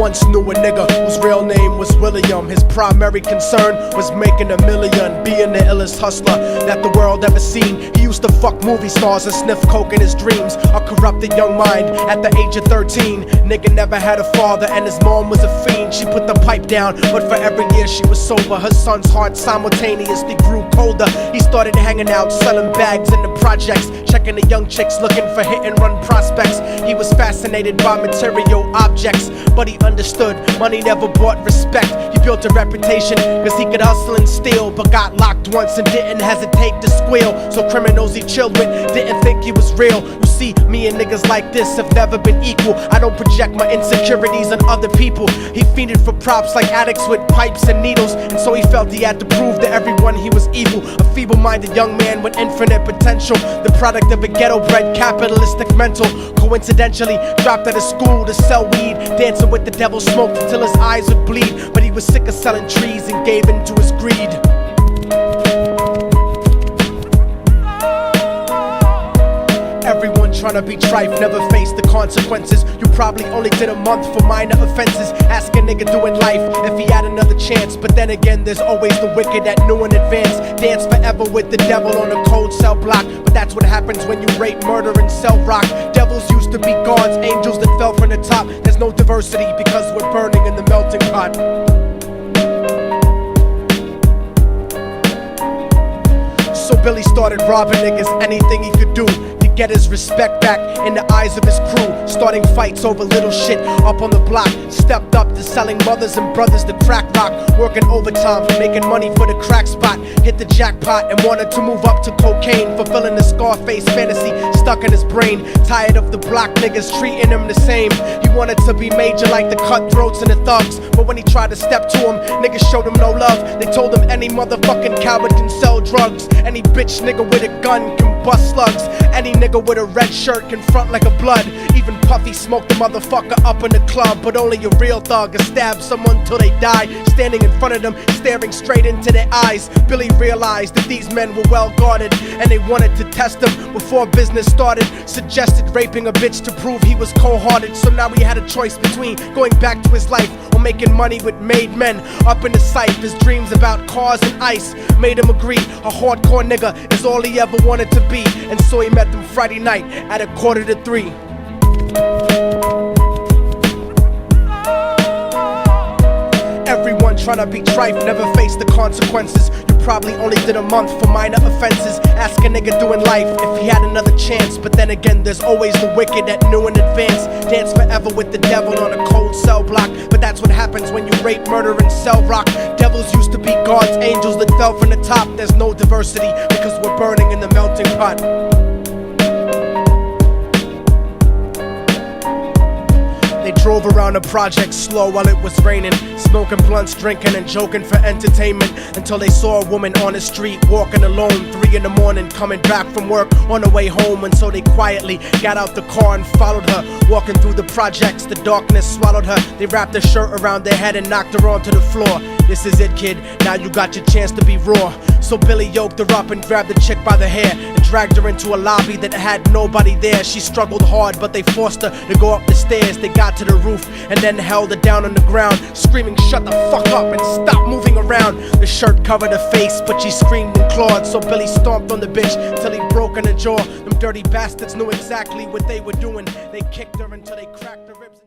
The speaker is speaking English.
once knew a nigga whose real name was William. His primary concern was making $1 million, being the illest hustler that the world ever seen. He used to fuck movie stars and sniff coke in his dreams. A corrupted young mind at the age of 13. Nigga never had a father and his mom was a fiend. She put the pipe down, but for every year she was sober, her son's heart simultaneously grew colder. He started hanging out, selling bags in the projects, checking the young chicks looking for hit and run prospects. He was fascinated by material objects, but he understood money never bought respect. He built a reputation cause he could hustle and steal, but got locked once and didn't hesitate to squeal. So criminals he chilled with didn't think he was real. You see, me and niggas like this have never been equal. I don't project my insecurities on other people. He fiended for props like addicts with pipes and needles, and so he felt he had to prove to everyone he was evil. A feeble-minded young man with infinite potential, the product of a ghetto-bred capitalistic mental. Coincidentally, dropped out of school to sell weed, dancing with the devil, smoked until his eyes would bleed. But he was sick of selling trees and gave in to his greed. Everyone tryna be trife, never face the consequences. You probably only did a month for minor offenses. Ask a nigga doing life if he had another chance. But then again, there's always the wicked that knew in advance. Dance forever with the devil on a cold cell block. But that's what happens when you rape, murder, and sell rock. Devils used to be gods, angels that fell from the top. There's no diversity because we're burning in the melting pot. So Billy started robbing niggas, anything he could do to get his respect back in the eyes of his crew. Starting fights over little shit up on the block. Stepped up to selling mothers and brothers to crack rock. Working overtime, making money for the crack spot. Hit the jackpot and wanted to move up to cocaine, fulfilling the Scarface fantasy stuck in his brain. Tired of the block niggas treating him the same. He wanted to be major like the cutthroats and the thugs. But when he tried to step to him, niggas showed him no love. They told him any motherfucking coward can sell drugs. Any bitch nigga with a gun can bust slugs. Any nigga with a red shirt can front like a blood. Even Puffy smoked the motherfucker up in the club. But only a real thug can stab someone till they die. Standing in front of them, staring straight into their eyes, Billy realized that these men were well guarded, and they wanted to test him before business started. Suggested raping a bitch to prove he was cold-hearted. So now he had a choice between going back to his life or making money with made men. Up in the sight, his dreams about cars and ice made him agree a hardcore nigga is all he ever wanted to be. And so he met them Friday night at 2:45. Everyone tryna be trife, never face the consequences. You probably only did a month for minor offenses. Ask a nigga doing life if he had another chance. But then again, there's always the wicked that knew in advance. Dance forever with the devil on a cold cell block. But that's what happens when you rape, murder, and sell rock. Devils used to be gods, angels that fell from the top. There's no diversity because we're burning in the melting pot. They drove around the project slow while it was raining, smoking blunts, drinking and joking for entertainment, until they saw a woman on the street walking alone, 3 in the morning, coming back from work on her way home. And so they quietly got out the car and followed her. Walking through the projects, the darkness swallowed her. They wrapped her shirt around their head and knocked her onto the floor. This is it, kid, now you got your chance to be raw. So Billy yoked her up and grabbed the chick by the hair and dragged her into a lobby that had nobody there. She struggled hard, but they forced her to go up the stairs. They got to the roof and then held her down on the ground, screaming, "Shut the fuck up and stop moving around." The shirt covered her face, but she screamed and clawed. So Billy stomped on the bitch till he broke in her jaw. Them dirty bastards knew exactly what they were doing. They kicked her until they cracked her ribs.